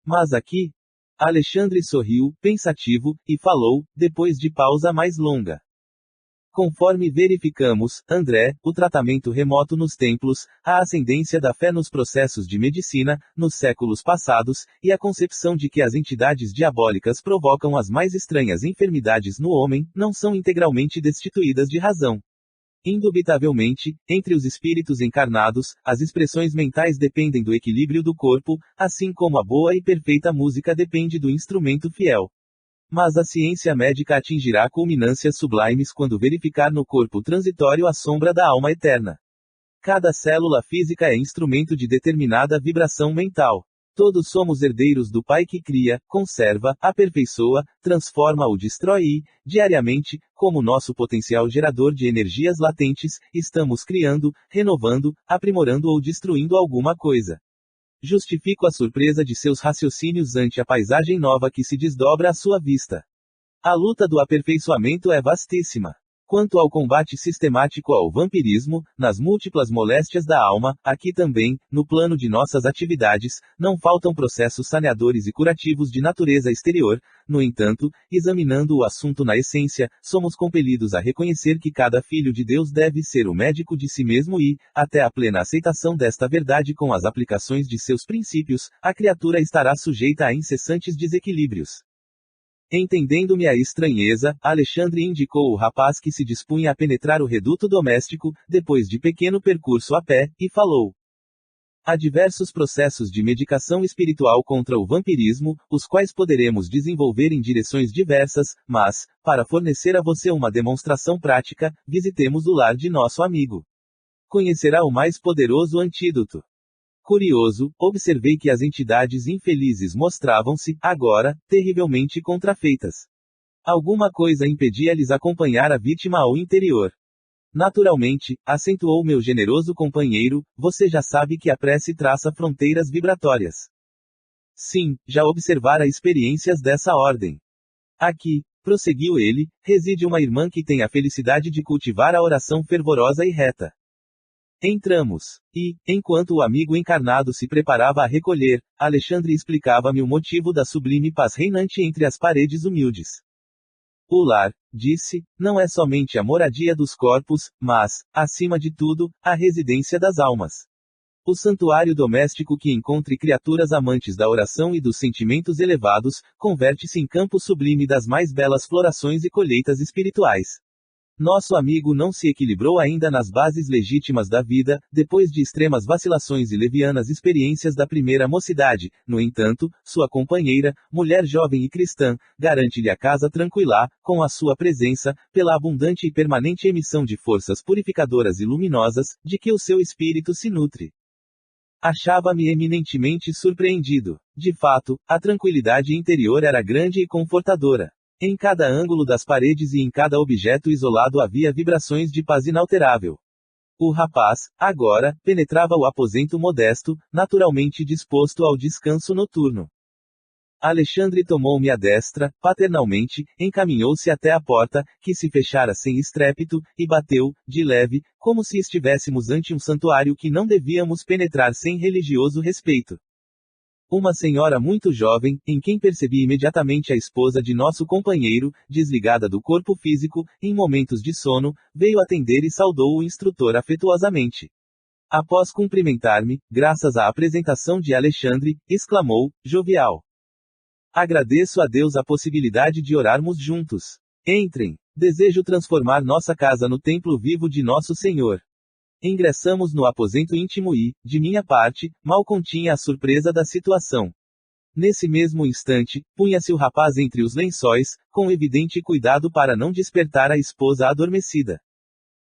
Mas aqui? Alexandre sorriu, pensativo, e falou, depois de pausa mais longa. Conforme verificamos, André, o tratamento remoto nos templos, a ascendência da fé nos processos de medicina, nos séculos passados, e a concepção de que as entidades diabólicas provocam as mais estranhas enfermidades no homem, não são integralmente destituídas de razão. Indubitavelmente, entre os espíritos encarnados, as expressões mentais dependem do equilíbrio do corpo, assim como a boa e perfeita música depende do instrumento fiel. Mas a ciência médica atingirá culminâncias sublimes quando verificar no corpo transitório a sombra da alma eterna. Cada célula física é instrumento de determinada vibração mental. Todos somos herdeiros do Pai que cria, conserva, aperfeiçoa, transforma ou destrói e, diariamente, como nosso potencial gerador de energias latentes, estamos criando, renovando, aprimorando ou destruindo alguma coisa. Justifico a surpresa de seus raciocínios ante a paisagem nova que se desdobra à sua vista. A luta do aperfeiçoamento é vastíssima. Quanto ao combate sistemático ao vampirismo, nas múltiplas moléstias da alma, aqui também, no plano de nossas atividades, não faltam processos saneadores e curativos de natureza exterior. No entanto, examinando o assunto na essência, somos compelidos a reconhecer que cada filho de Deus deve ser o médico de si mesmo e, até a plena aceitação desta verdade com as aplicações de seus princípios, a criatura estará sujeita a incessantes desequilíbrios. Entendendo-me a estranheza, Alexandre indicou o rapaz que se dispunha a penetrar o reduto doméstico, depois de pequeno percurso a pé, e falou. Há diversos processos de medicação espiritual contra o vampirismo, os quais poderemos desenvolver em direções diversas, mas, para fornecer a você uma demonstração prática, visitemos o lar de nosso amigo. Conhecerá o mais poderoso antídoto. Curioso, observei que as entidades infelizes mostravam-se, agora, terrivelmente contrafeitas. Alguma coisa impedia-lhes acompanhar a vítima ao interior. Naturalmente, acentuou meu generoso companheiro, você já sabe que a prece traça fronteiras vibratórias. Sim, já observara experiências dessa ordem. Aqui, prosseguiu ele, reside uma irmã que tem a felicidade de cultivar a oração fervorosa e reta. Entramos. E, enquanto o amigo encarnado se preparava a recolher, Alexandre explicava-me o motivo da sublime paz reinante entre as paredes humildes. O lar, disse, não é somente a moradia dos corpos, mas, acima de tudo, a residência das almas. O santuário doméstico que encontre criaturas amantes da oração e dos sentimentos elevados, converte-se em campo sublime das mais belas florações e colheitas espirituais. Nosso amigo não se equilibrou ainda nas bases legítimas da vida, depois de extremas vacilações e levianas experiências da primeira mocidade. No entanto, sua companheira, mulher jovem e cristã, garante-lhe a casa tranquila, com a sua presença, pela abundante e permanente emissão de forças purificadoras e luminosas, de que o seu espírito se nutre. Achava-me eminentemente surpreendido. De fato, a tranquilidade interior era grande e confortadora. Em cada ângulo das paredes e em cada objeto isolado havia vibrações de paz inalterável. O rapaz, agora, penetrava o aposento modesto, naturalmente disposto ao descanso noturno. Alexandre tomou-me à destra, paternalmente, encaminhou-se até a porta, que se fechara sem estrépito, e bateu, de leve, como se estivéssemos ante um santuário que não devíamos penetrar sem religioso respeito. Uma senhora muito jovem, em quem percebi imediatamente a esposa de nosso companheiro, desligada do corpo físico, em momentos de sono, veio atender e saudou o instrutor afetuosamente. Após cumprimentar-me, graças à apresentação de Alexandre, exclamou, jovial. Agradeço a Deus a possibilidade de orarmos juntos. Entrem. Desejo transformar nossa casa no templo vivo de nosso Senhor. Ingressamos no aposento íntimo e, de minha parte, mal continha a surpresa da situação. Nesse mesmo instante, punha-se o rapaz entre os lençóis, com evidente cuidado para não despertar a esposa adormecida.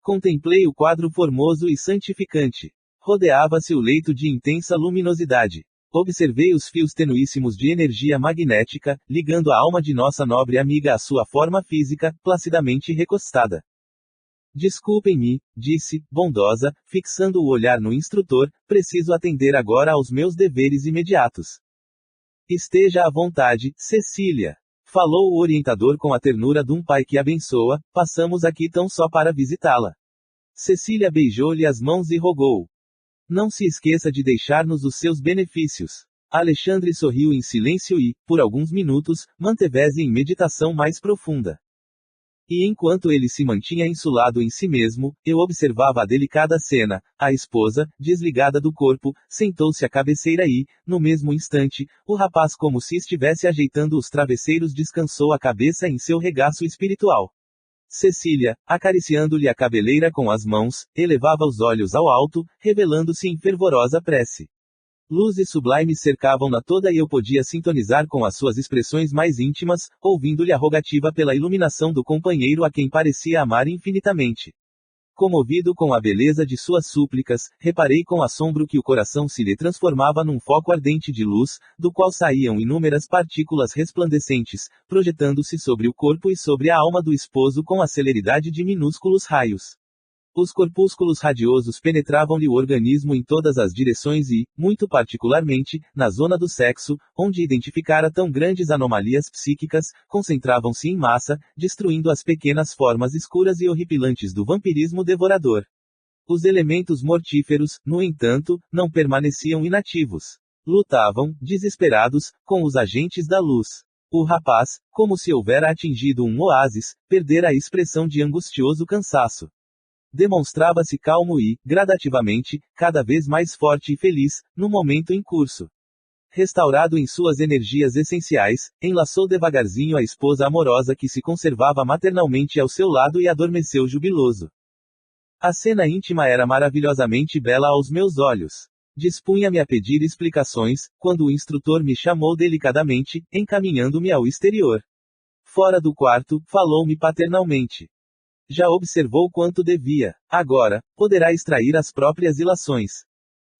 Contemplei o quadro formoso e santificante. Rodeava-se o leito de intensa luminosidade. Observei os fios tenuíssimos de energia magnética, ligando a alma de nossa nobre amiga à sua forma física, placidamente recostada. Desculpem-me, disse, bondosa, fixando o olhar no instrutor, preciso atender agora aos meus deveres imediatos. Esteja à vontade, Cecília. Falou o orientador com a ternura de um pai que abençoa, passamos aqui tão só para visitá-la. Cecília beijou-lhe as mãos e rogou. Não se esqueça de deixar-nos os seus benefícios. Alexandre sorriu em silêncio e, por alguns minutos, manteve-se em meditação mais profunda. E enquanto ele se mantinha insulado em si mesmo, eu observava a delicada cena. A esposa, desligada do corpo, sentou-se à cabeceira e, no mesmo instante, o rapaz como se estivesse ajeitando os travesseiros descansou a cabeça em seu regaço espiritual. Cecília, acariciando-lhe a cabeleira com as mãos, elevava os olhos ao alto, revelando-se em fervorosa prece. Luzes sublimes cercavam-na toda e eu podia sintonizar com as suas expressões mais íntimas, ouvindo-lhe a rogativa pela iluminação do companheiro a quem parecia amar infinitamente. Comovido com a beleza de suas súplicas, reparei com assombro que o coração se lhe transformava num foco ardente de luz, do qual saíam inúmeras partículas resplandecentes, projetando-se sobre o corpo e sobre a alma do esposo com a celeridade de minúsculos raios. Os corpúsculos radiosos penetravam-lhe o organismo em todas as direções e, muito particularmente, na zona do sexo, onde identificara tão grandes anomalias psíquicas, concentravam-se em massa, destruindo as pequenas formas escuras e horripilantes do vampirismo devorador. Os elementos mortíferos, no entanto, não permaneciam inativos. Lutavam, desesperados, com os agentes da luz. O rapaz, como se houvera atingido um oásis, perdera a expressão de angustioso cansaço. Demonstrava-se calmo e, gradativamente, cada vez mais forte e feliz, no momento em curso. Restaurado em suas energias essenciais, enlaçou devagarzinho a esposa amorosa que se conservava maternalmente ao seu lado e adormeceu jubiloso. A cena íntima era maravilhosamente bela aos meus olhos. Dispunha-me a pedir explicações, quando o instrutor me chamou delicadamente, encaminhando-me ao exterior. Fora do quarto, falou-me paternalmente. Já observou quanto devia. Agora, poderá extrair as próprias ilações.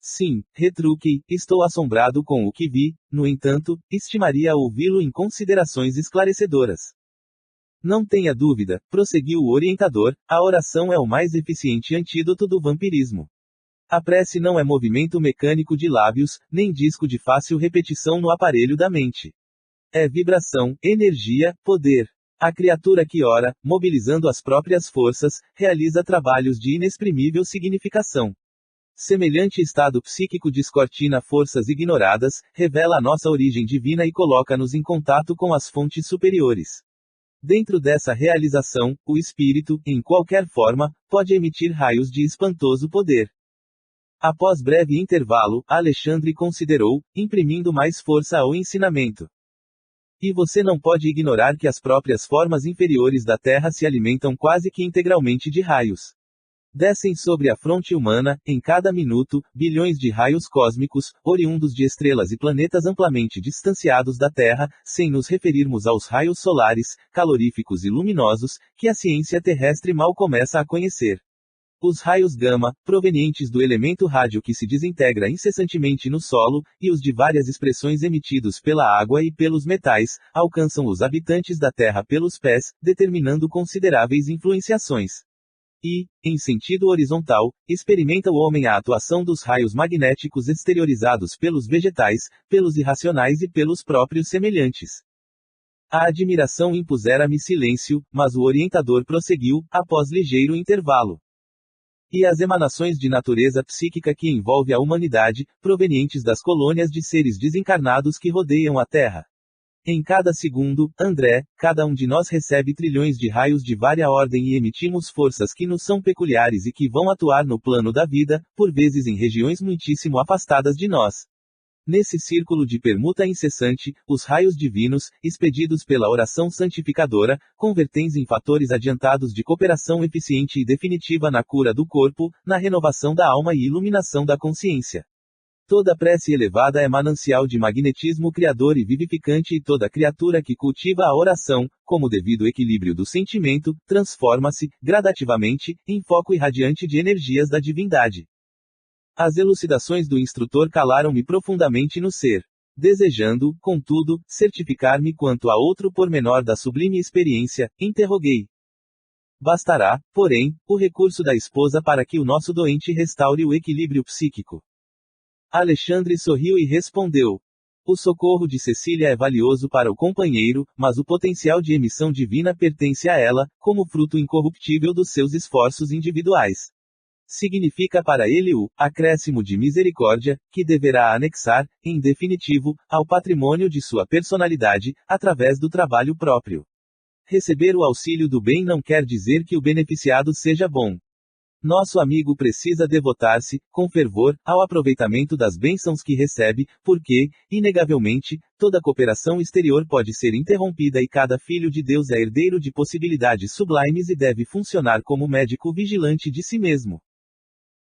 Sim, retruquei, estou assombrado com o que vi, no entanto, estimaria ouvi-lo em considerações esclarecedoras. Não tenha dúvida, prosseguiu o orientador, a oração é o mais eficiente antídoto do vampirismo. A prece não é movimento mecânico de lábios, nem disco de fácil repetição no aparelho da mente. É vibração, energia, poder. A criatura que ora, mobilizando as próprias forças, realiza trabalhos de inexprimível significação. Semelhante estado psíquico descortina forças ignoradas, revela a nossa origem divina e coloca-nos em contato com as fontes superiores. Dentro dessa realização, o espírito, em qualquer forma, pode emitir raios de espantoso poder. Após breve intervalo, Alexandre considerou, imprimindo mais força ao ensinamento. E você não pode ignorar que as próprias formas inferiores da Terra se alimentam quase que integralmente de raios. Descem sobre a fronte humana, em cada minuto, bilhões de raios cósmicos, oriundos de estrelas e planetas amplamente distanciados da Terra, sem nos referirmos aos raios solares, caloríficos e luminosos, que a ciência terrestre mal começa a conhecer. Os raios gama, provenientes do elemento rádio que se desintegra incessantemente no solo, e os de várias expressões emitidos pela água e pelos metais, alcançam os habitantes da Terra pelos pés, determinando consideráveis influenciações. E, em sentido horizontal, experimenta o homem a atuação dos raios magnéticos exteriorizados pelos vegetais, pelos irracionais e pelos próprios semelhantes. A admiração impusera-me silêncio, mas o orientador prosseguiu, após ligeiro intervalo. E as emanações de natureza psíquica que envolve a humanidade, provenientes das colônias de seres desencarnados que rodeiam a Terra. Em cada segundo, André, cada um de nós recebe trilhões de raios de vária ordem e emitimos forças que nos são peculiares e que vão atuar no plano da vida, por vezes em regiões muitíssimo afastadas de nós. Nesse círculo de permuta incessante, os raios divinos, expedidos pela oração santificadora, convertem-se em fatores adiantados de cooperação eficiente e definitiva na cura do corpo, na renovação da alma e iluminação da consciência. Toda prece elevada é manancial de magnetismo criador e vivificante e toda criatura que cultiva a oração, como devido equilíbrio do sentimento, transforma-se, gradativamente, em foco irradiante de energias da divindade. As elucidações do instrutor calaram-me profundamente no ser. Desejando, contudo, certificar-me quanto a outro pormenor da sublime experiência, interroguei. Bastará, porém, o recurso da esposa para que o nosso doente restaure o equilíbrio psíquico. Alexandre sorriu e respondeu. O socorro de Cecília é valioso para o companheiro, mas o potencial de emissão divina pertence a ela, como fruto incorruptível dos seus esforços individuais. Significa para ele o acréscimo de misericórdia, que deverá anexar, em definitivo, ao patrimônio de sua personalidade, através do trabalho próprio. Receber o auxílio do bem não quer dizer que o beneficiado seja bom. Nosso amigo precisa devotar-se, com fervor, ao aproveitamento das bênçãos que recebe, porque, inegavelmente, toda cooperação exterior pode ser interrompida e cada filho de Deus é herdeiro de possibilidades sublimes e deve funcionar como médico vigilante de si mesmo.